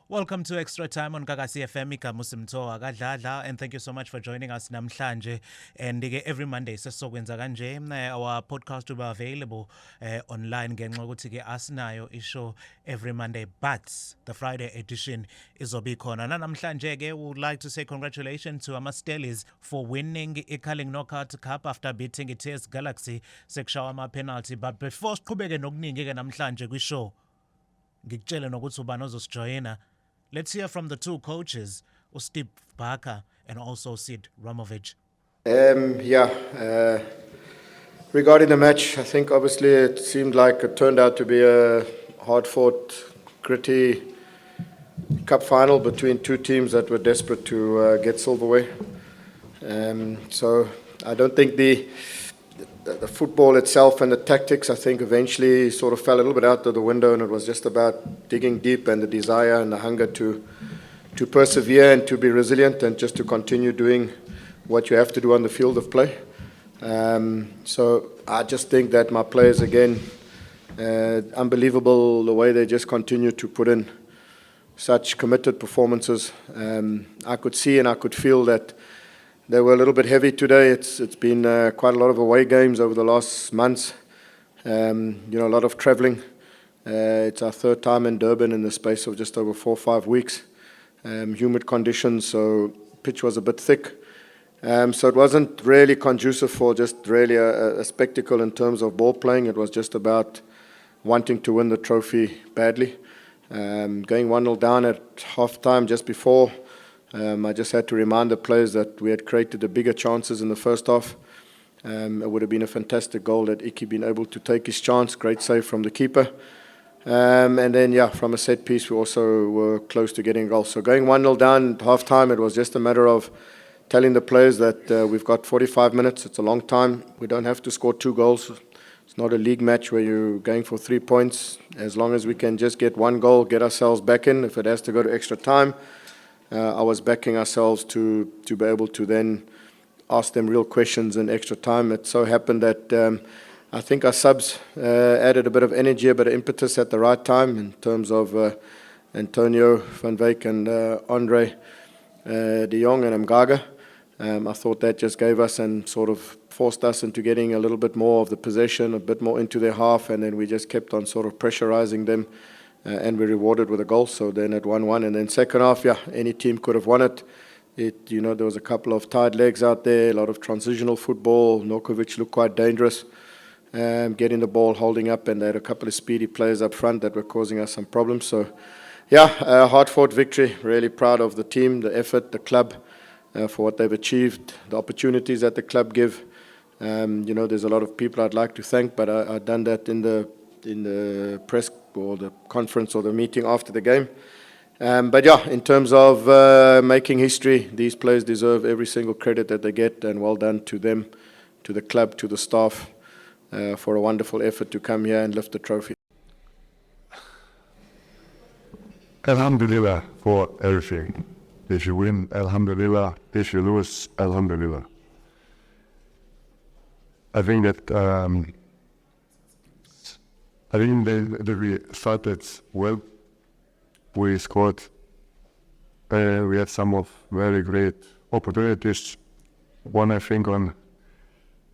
Welcome to Extra Time on Kakasi FM. Igama Simtho Dladla, and thank you so much for joining us namhlanje. And every Monday sesokwenza kanje our podcast will be available online ngenxa ukuthi ke asinayo ishow every Monday, but the Friday edition izobe khona. Namhlanje ke would like to say congratulations to Amastelis for winning iCurling Knockout Cup after beating iTS Galaxy sekushawa ama penalty. But before siqhubeke nokuningi ke namhlanje kwishow ngikutshele nokuthi ubani ozosijoyina. Let's hear from the two coaches, Steve Barker and also Sid Ramovic. Regarding the match, I think obviously it seemed like it turned out to be a hard-fought, gritty cup final between two teams that were desperate to get silverware. So I don't think the football itself and the tactics, I think eventually sort of fell a little bit out of the window, and it was just about digging deep and the desire and the hunger to persevere and to be resilient and just to continue doing what you have to do on the field of play. So I just think that my players, again, unbelievable the way they just continue to put in such committed performances. I could see and I could feel that they were a little bit heavy today. It's been quite a lot of away games over the last months. A lot of travelling. It's our third time in Durban in the space of just over 4 or 5 weeks. Humid conditions, so pitch was a bit thick. So it wasn't really conducive for just really a spectacle in terms of ball playing. It was just about wanting to win the trophy badly. Going 1-0 down at half-time just before, I just had to remind the players that we had created the bigger chances in the first half. It would have been a fantastic goal had Iki been able to take his chance. Great save from the keeper. And then, from a set piece, we also were close to getting a goal. So going 1-0 down at half-time, it was just a matter of telling the players that we've got 45 minutes. It's a long time. We don't have to score 2 goals. It's not a league match where you're going for 3 points. As long as we can just get 1 goal, get ourselves back in. If it has to go to extra time, I was backing ourselves to be able to then ask them real questions in extra time. It so happened that I think our subs added a bit of energy, a bit of impetus at the right time in terms of Antonio, Van Wyk and Andre de Jong and Mgaga. I thought that just gave us and sort of forced us into getting a little bit more of the possession, a bit more into their half, and then we just kept on sort of pressurizing them. And we rewarded with a goal. So then at 1-1, and then second half, any team could have won it. There was a couple of tied legs out there, a lot of transitional football. Nokovic looked quite dangerous, getting the ball, holding up, and they had a couple of speedy players up front that were causing us some problems. So, a hard-fought victory. Really proud of the team, the effort, the club, for what they've achieved, the opportunities that the club give. There's a lot of people I'd like to thank, but I've done that in the press or the conference or the meeting after the game. In terms of making history, these players deserve every single credit that they get, and well done to them, to the club, to the staff, for a wonderful effort to come here and lift the trophy. Alhamdulillah for everything. If you win, Alhamdulillah. If you lose, Alhamdulillah. I think that we started well. We scored. We had some of very great opportunities. One, I think, on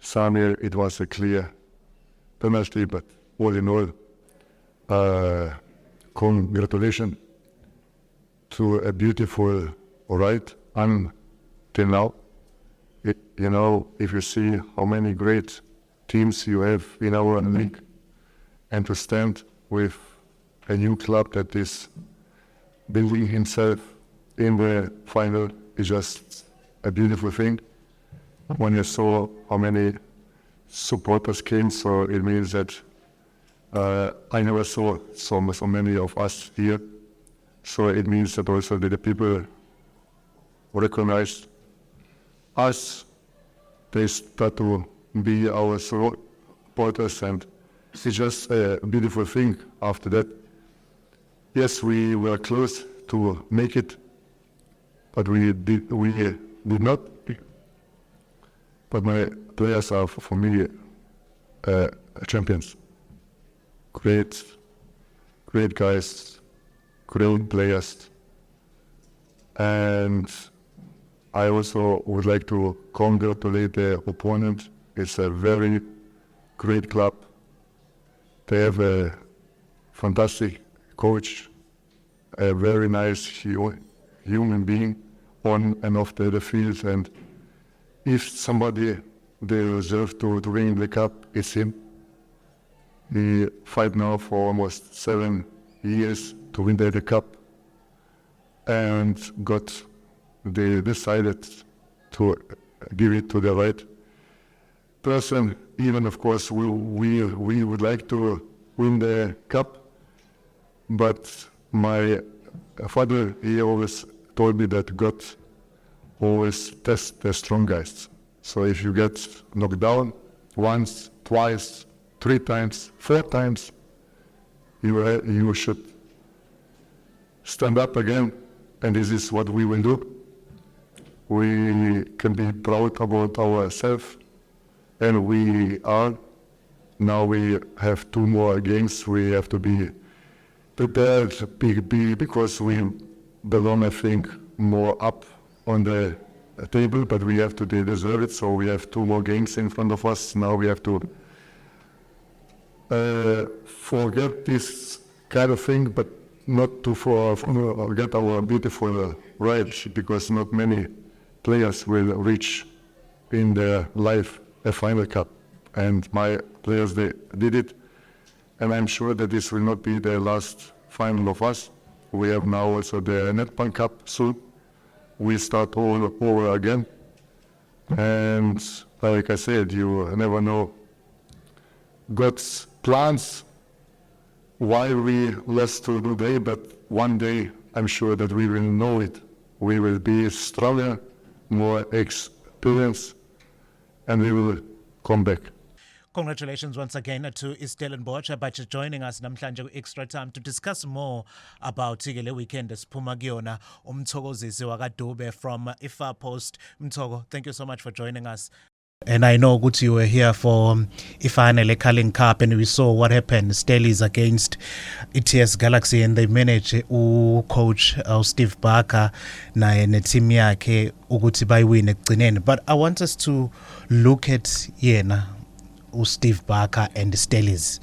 Samir, it was a clear penalty, but all in all, congratulations to a beautiful ride until now. If you see how many great teams you have in our league, and to stand with a new club that is building himself in the final is just a beautiful thing. When you saw how many supporters came, so it means that I never saw so many of us here. So it means that also that the people recognize us. They start to be our supporters, and it's just a beautiful thing after that. Yes, we were close to make it, but we did not. But my players are, for me, champions. Great guys, great players. And I also would like to congratulate the opponent. It's a very great club. They have a fantastic coach, a very nice human being on and off the field. And if somebody they deserve to win the cup, it's him. He fight now for almost 7 years to win the cup, and they decided to give it to the right person. Even of course we would like to win the cup, but my father, he always told me that God always tests the strong guys. So if you get knocked down once, twice, 3 times, 4 times, you should stand up again, and this is what we will do. We can be proud about ourselves, and we are. Now we have 2 more games. We have to be prepared because we belong, I think, more up on the table, but we have to deserve it. So we have 2 more games in front of us. Now we have to forget this kind of thing, but not to forget our beautiful ride, because not many players will reach in their life a final cup, and my players, they did it, and I'm sure that this will not be the last final of us. We have now also the Netball Cup soon. We start all over again, and like I said, you never know God's plans why we lost today, but one day I'm sure that we will know it. We will be stronger, more experienced, and we will come back. Congratulations once again to Stellenbosch by joining us namhlanje Extra Time to discuss more about le weekend esiphuma kuyona umthokozisi wakaDube from Ifa Post. Mthoko, thank you so much for joining us. And I know ukuthi you were here for ifinal Carling Cup, and we saw what happened. Stellies against ETS Galaxy, and they managed coach Steve Barker naye neteam yakhe ukuthi bayiwine ekugcineni. But I want us to look at yena Steve Barker and Stellies.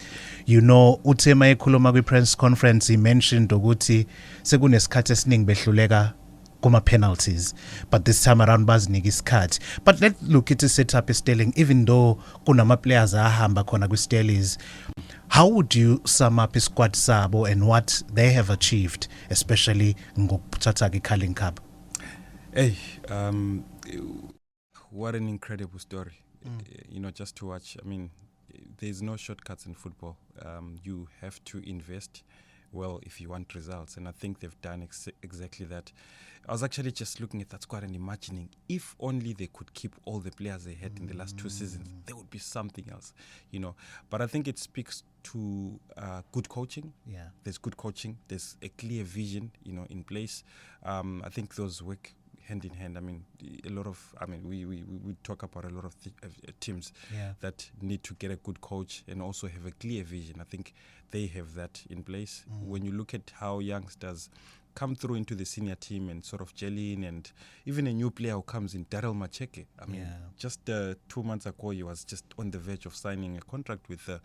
You know, uthema ekhuluma kwi-press conference, he mentioned ukuthi sekunesikhathi esiningi behluleka kuma penalties, but this time around bazinika isikhathi. But let's look at the setup Sterling, even though kunama players ahamba khona kwi-Stellies. How would you sum up squad sabo and what they have achieved, especially ngokuthatha iCarling Cup? Hey, what an incredible story. You know, just to watch. I mean, there's no shortcuts in football. You have to invest well if you want results, and I think they've done exactly that. I was actually just looking at that squad and imagining if only they could keep all the players they had in the last 2 seasons, there would be something else, you know. But I think it speaks to good coaching. Yeah, there's good coaching. There's a clear vision, you know, in place. I think those work hand in hand. I mean, we talk about a lot of teams that need to get a good coach and also have a clear vision. I think they have that in place. When you look at how youngsters come through into the senior team and sort of gel in, and even a new player who comes in, Daryl Macheke. I mean, just 2 months ago, he was just on the verge of signing a contract with the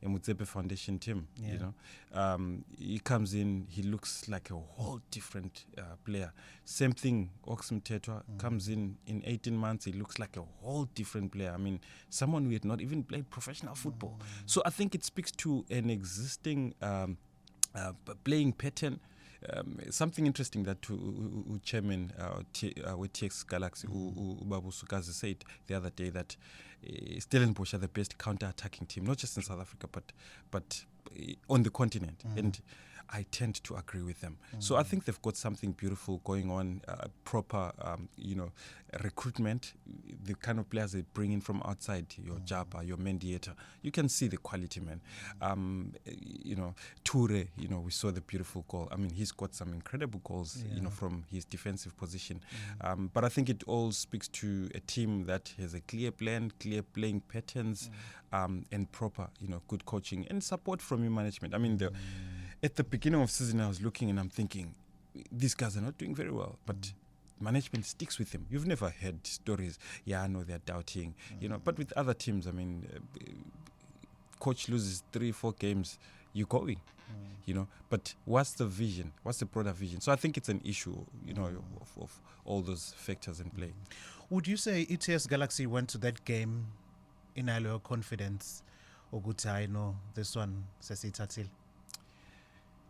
Mutsepe Foundation team. You know, he comes in, he looks like a whole different player. Same thing, Oxum Tetwa comes in 18 months, he looks like a whole different player. I mean, someone who had not even played professional football. So I think it speaks to an existing playing pattern. Something interesting that chairman with TX Galaxy, Babu Sukazi, said the other day that Stellenbosch are the best counter-attacking team, not just in South Africa, but on the continent. And I tend to agree with them. So I think they've got something beautiful going on, proper, recruitment, the kind of players they bring in from outside, your Japa, your Mendieta. You can see the quality, man. You know, Toure, you know, we saw the beautiful goal. I mean, he's got some incredible goals, you know, from his defensive position. But I think it all speaks to a team that has a clear plan, clear playing patterns, and proper, you know, good coaching and support from your management. I mean, At the beginning of season, I was looking and I'm thinking, these guys are not doing very well, but management sticks with them. You've never heard stories, I know they're doubting, but with other teams, I mean, coach loses 3-4 games, you're going, but what's the vision? What's the broader vision? So I think it's an issue, of all those factors in play. Would you say ETS Galaxy went to that game in a low confidence? Ukuthi I know this one sesithathile?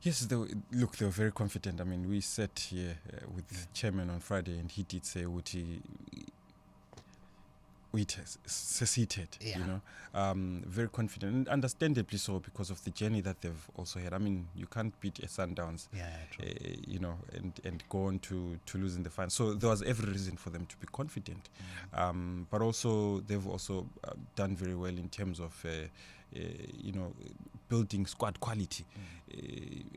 Yes, they were very confident. I mean, we sat here with the chairman on Friday, and he did say we seated, very confident, and understandably so because of the journey that they've also had. I mean, you can't beat a Sundowns, and go on to lose in the final. So there was every reason for them to be confident. But also they've also done very well in terms of building squad quality.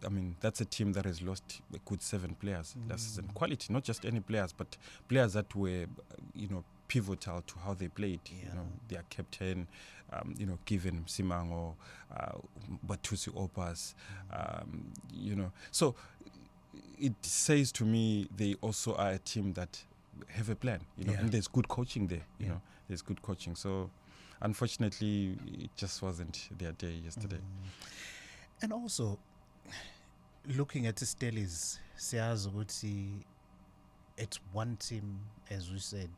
I mean, that's a team that has lost a good 7 players last season. Quality, not just any players, but players that were, pivotal to how they played. Their captain, given Simango, Batusi Opas, So it says to me they also are a team that have a plan, and there's good coaching there. There's good coaching. So unfortunately, it just wasn't their day yesterday. And also, looking at the Stellies, siyazi ukuthi it's one team, as we said,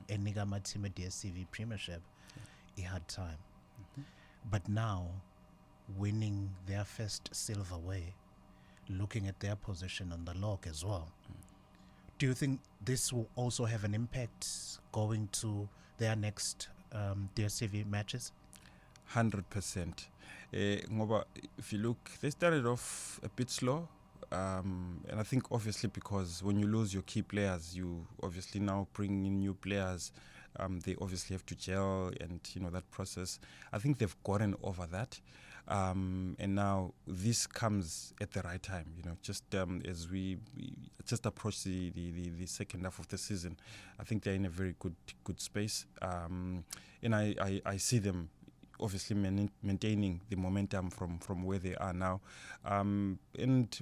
enigama team at DStv Premiership, he had time. But now, winning their first silverware, looking at their position on the log as well, do you think this will also have an impact going to their next DStv matches? 100%. Ngoba, if you look, they started off a bit slow. And I think obviously because when you lose your key players, you obviously now bring in new players. They obviously have to gel and, that process. I think they've gotten over that. And now this comes at the right time, just as we just approach the second half of the season. I think they're in a very good space. And I see them obviously maintaining the momentum from where they are now. And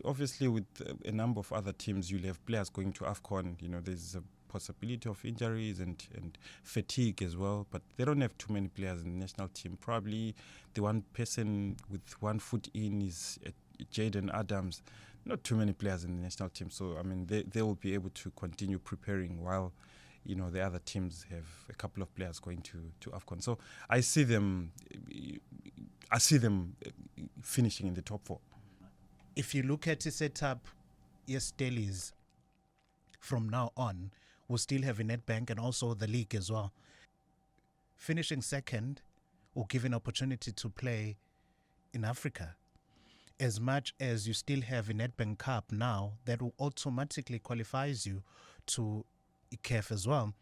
obviously with a number of other teams, you'll have players going to AFCON. There's a possibility of injuries and fatigue as well, but they don't have too many players in the national team. Probably the one person with one foot in is Jaden Adams. Not too many players in the national team. So, I mean, they will be able to continue preparing while the other teams have a couple of players going to AFCON. So I see them finishing in the top 4. If you look at the setup, yes, Stellies, from now on, we'll still have a Nedbank and also the league as well. Finishing second will give an opportunity to play in Africa. As much as you still have a Nedbank Cup now, that will automatically qualifies you to ICAF as well.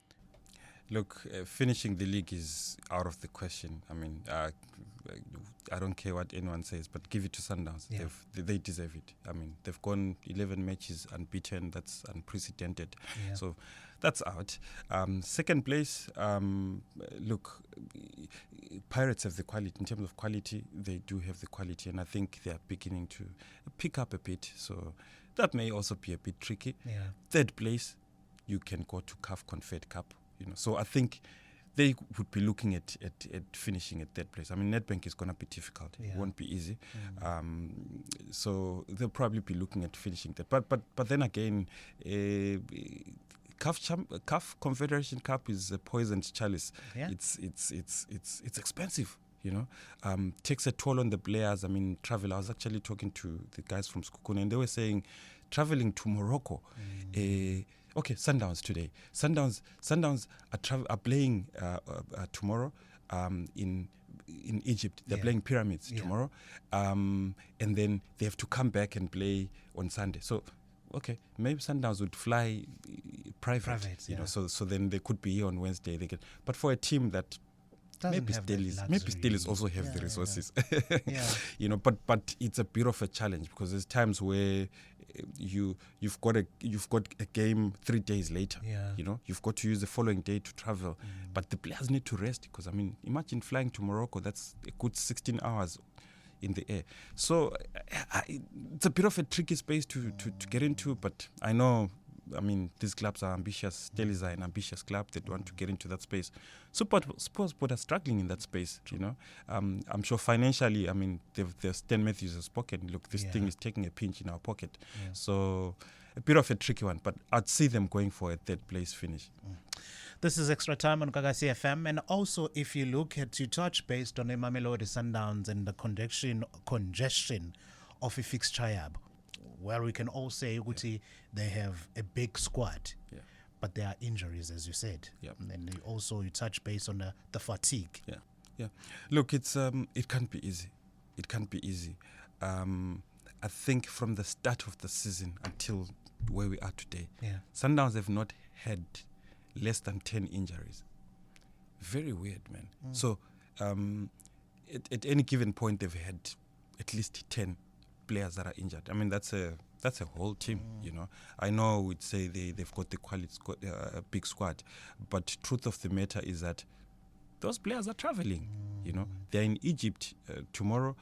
Look, finishing the league is out of the question. I mean, I don't care what anyone says, but give it to Sundowns. Yeah. They deserve it. I mean, they've gone 11 matches unbeaten. That's unprecedented. Yeah. So that's out. Second place, look, Pirates have the quality. In terms of quality, they do have the quality, and I think they are beginning to pick up a bit. So that may also be a bit tricky. Yeah. Third place, you can go to CAF Confed Cup. So I think they would be looking at finishing at third place. I mean, Nedbank is going to be difficult. Yeah. It won't be easy. So they'll probably be looking at finishing that. But then again, CAF Confederation Cup is a poisoned chalice. Yeah. It's expensive. Takes a toll on the players. I mean, travel. I was actually talking to the guys from Skukune, and they were saying traveling to Morocco. Okay, Sundowns today. Sundowns are playing tomorrow in Egypt. They're playing Pyramids tomorrow, and then they have to come back and play on Sunday. So, okay, maybe Sundowns would fly private, so then they could be here on Wednesday. But for a team that maybe Stellies also have the resources, but it's a bit of a challenge because there's times where you've got a game 3 days later. You've got to use the following day to travel, but the players need to rest because I mean, imagine flying to Morocco. That's a good 16 hours. in the air. So it's a bit of a tricky space to get into, but I know, I mean, these clubs are ambitious. Stelis are an ambitious club. They want to get into that space. Sport are struggling in that space, you know. I'm sure financially, I mean, Stan Matthews has spoken, look, this thing is taking a pinch in our pocket. So a bit of a tricky one, but I'd see them going for a third place finish. This is Extra Time on Gagasi FM. And also, if you look at, you touch based on Mamelodi Sundowns and the congestion of a fixture yab. Well, we can all say Uguti, they have a big squad, but there are injuries, as you said. And you touch base on the fatigue. Look, it's it can't be easy. It can't be easy. I think from the start of the season until where we are today, Sundowns have not had less than 10 injuries. Very weird, man. So at any given point, they've had at least 10 players that are injured. I mean, that's a whole team, you know. I know we'd say they've got the quality, a big squad, but truth of the matter is that those players are traveling. You know, they're in Egypt tomorrow.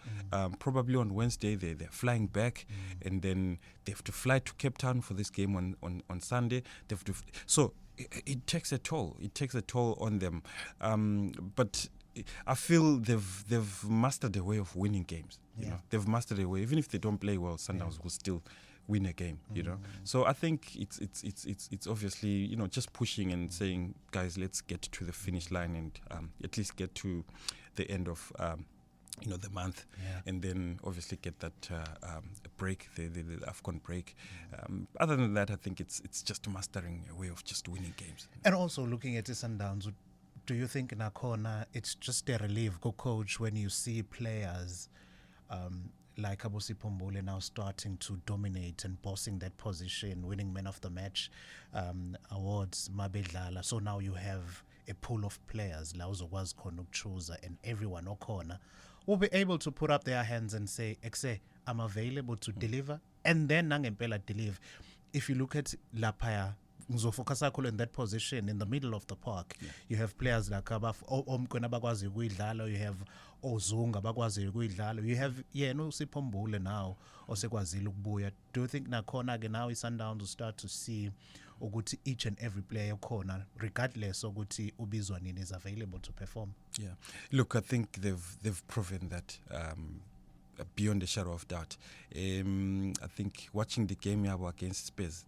Probably on Wednesday they're flying back, and then they have to fly to Cape Town for this game on Sunday. They have to, so it takes a toll. It takes a toll on them. But I feel they've mastered a way of winning games. You know, they've mastered a way. Even if they don't play well, Sundowns will still win a game. You know, so I think it's obviously, you know, just pushing and saying, guys, let's get to the finish line and at least get to the end of you know, the month, and then obviously get that break, the AFCON break. Other than that, I think it's just mastering a way of just winning games. And also looking at the Sundowns, do you think Nakona it's just a relief, coach, when you see players like Abusi Pombole now starting to dominate and bossing that position, winning man of the match awards, Dladla. So now you have a pool of players, la uzokwazi khona ukuchuza, and everyone okhona will be able to put up their hands and say, Exe, I'm available to deliver, and then nangempela deliver. If you look at Lapaya, ngizofocus kakhulu in that position in the middle of the park. You have players like Omkwena bakwazi ukuyidlala, you have Ozunga bakwazi ukuyidlala, you have uSiphombule now osekwazile ukubuya. Do you think nakhona ke now iSundowns will start to see ukuthi each and every player khona, regardless ukuthi ubizwa nini, is available to perform? Look, I think they've proven that beyond a shadow of doubt. I think watching the game against Spurs,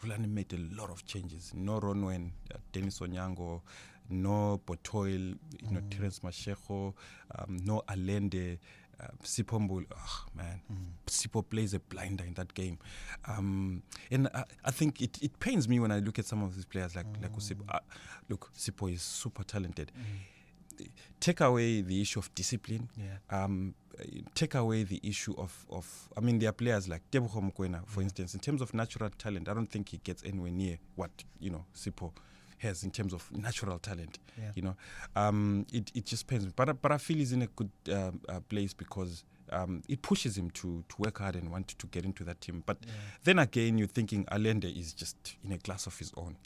Rulani made a lot of changes. No Ronwen, Dennis Onyango, no Botoil, you know, Terence Mashego, no Allende, Sipombul. Oh man, Sipo plays a blinder in that game, and I think it pains me when I look at some of these players like Sipo. Look, Sipo is super talented. Take away the issue of discipline. Take away the issue of I mean, there are players like Tebogo Mokoena, for instance. In terms of natural talent, I don't think he gets anywhere near what, you know, Sipo has in terms of natural talent. You know, it just pains me. But I feel he's in a good place because it pushes him to work hard and want to get into that team. But then again, you're thinking Allende is just in a class of his own,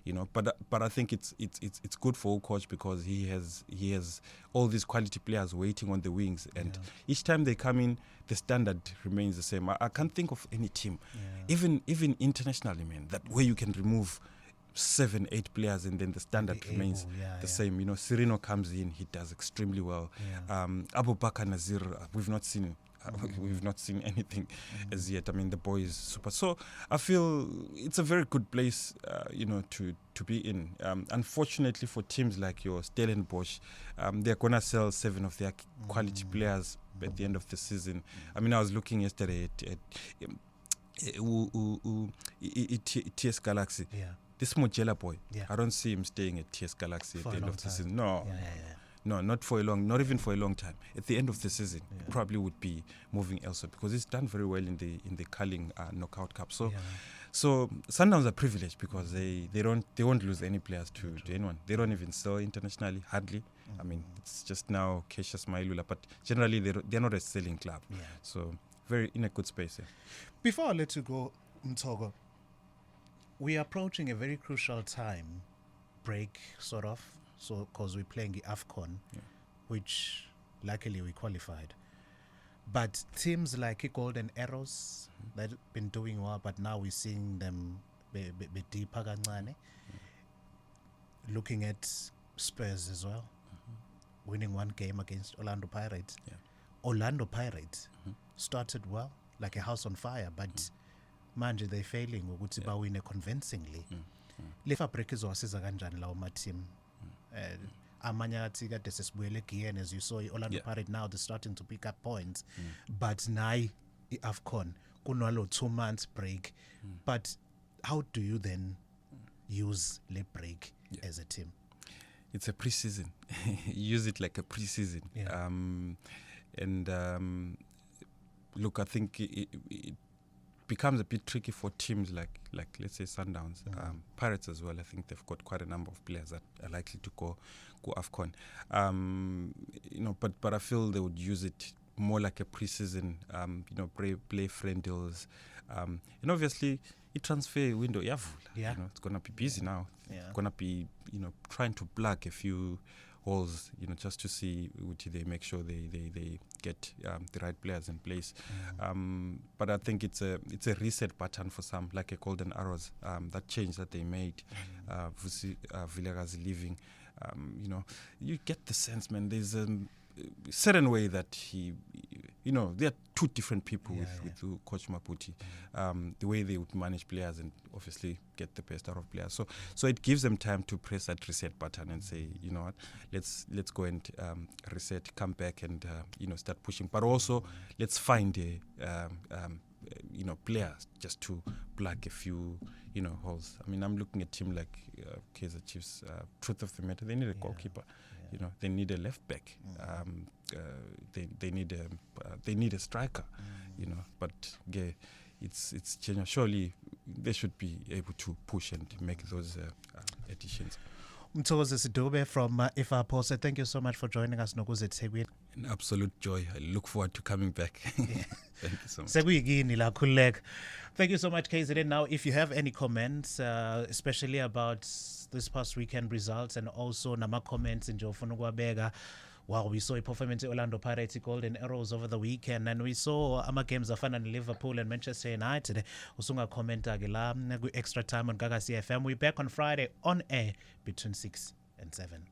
you know. But I think it's good for coach because he has all these quality players waiting on the wings, and each time they come in, the standard remains the same. I can't think of any team, even internationally, man, that where you can remove 7-8 players and then the standard remains the same. You know, Sirino comes in, he does extremely well. Abu Bakar Nazir, we've not seen anything as yet. I mean, the boy is super. So I feel it's a very good place, you know, to be in. Unfortunately for teams like your Stellenbosch, they're gonna sell 7 of their quality players at the end of the season. I mean, I was looking yesterday at TS Galaxy. This Mojela boy, I don't see him staying at TS Galaxy at the end of the season. No, not even for a long time. At the end of the season, he probably would be moving elsewhere because he's done very well in the Carling Knockout Cup. So Sundowns are privileged because they won't lose any players to anyone. They don't even sell internationally, hardly. I mean, it's just now Keisha Smailula, but generally they're not a selling club. So very in a good space. Before I let you go, Mtogo, we are approaching a very crucial time break, sort of. So, because we're playing the AFCON, which luckily we qualified. But teams like Golden Arrows that have been doing well, but now we're seeing them be deeper kancane. Looking at Spurs as well, winning one game against Orlando Pirates. Yeah. Orlando Pirates started well, like a house on fire, but manje they're failing ukuthi bawine convincingly. Le fabric izowasiza kanjani lawo ma team? Amanye athi kade sesibuyele again, as you saw Orlando Pirates now they're starting to pick up points, but nayi i-AFCON kunalo 2 months break. But how do you then use le break as a team? It's a pre-season. Use it like a pre-season. Yeah. Look, I think it becomes a bit tricky for teams like let's say Sundowns, Pirates as well. I think they've got quite a number of players that are likely to go AFCON. But I feel they would use it more like a pre-season. Play friendlies, and obviously the transfer window. It's gonna be busy now. Yeah. Gonna be trying to plug a few holes, just to see which they make sure they get the right players in place. But I think it's a reset pattern for some, like a Golden Arrows. That change that they made, Villegas leaving. You get the sense, man. There's a certain way that there are two different people with Coach Maputi. The way they would manage players and obviously get the best out of players. So it gives them time to press that reset button and say, you know what, let's go and reset, come back and start pushing. But also let's find players just to plug a few holes. I mean, I'm looking at a team like Kaizer Chiefs. Truth of the matter, they need a goalkeeper. They need a left back. They need a striker. But it's Kenya. Surely they should be able to push and make those additions. Mthokozi Sidube from FR Post. Thank you so much for joining us. Nokuze Thekwini. An absolute joy. I look forward to coming back. Thank you so much. Thank you so much, KZN. Now, if you have any comments, especially about this past weekend results, and also nama comments in Jofunukwabega. Wow, we saw a performance in Orlando Pirates, Golden Arrows over the weekend, and we saw games afana Liverpool and Manchester United. Usunga commenta la extra time on Gaga CFM. We're back on Friday on air between 6 and 7.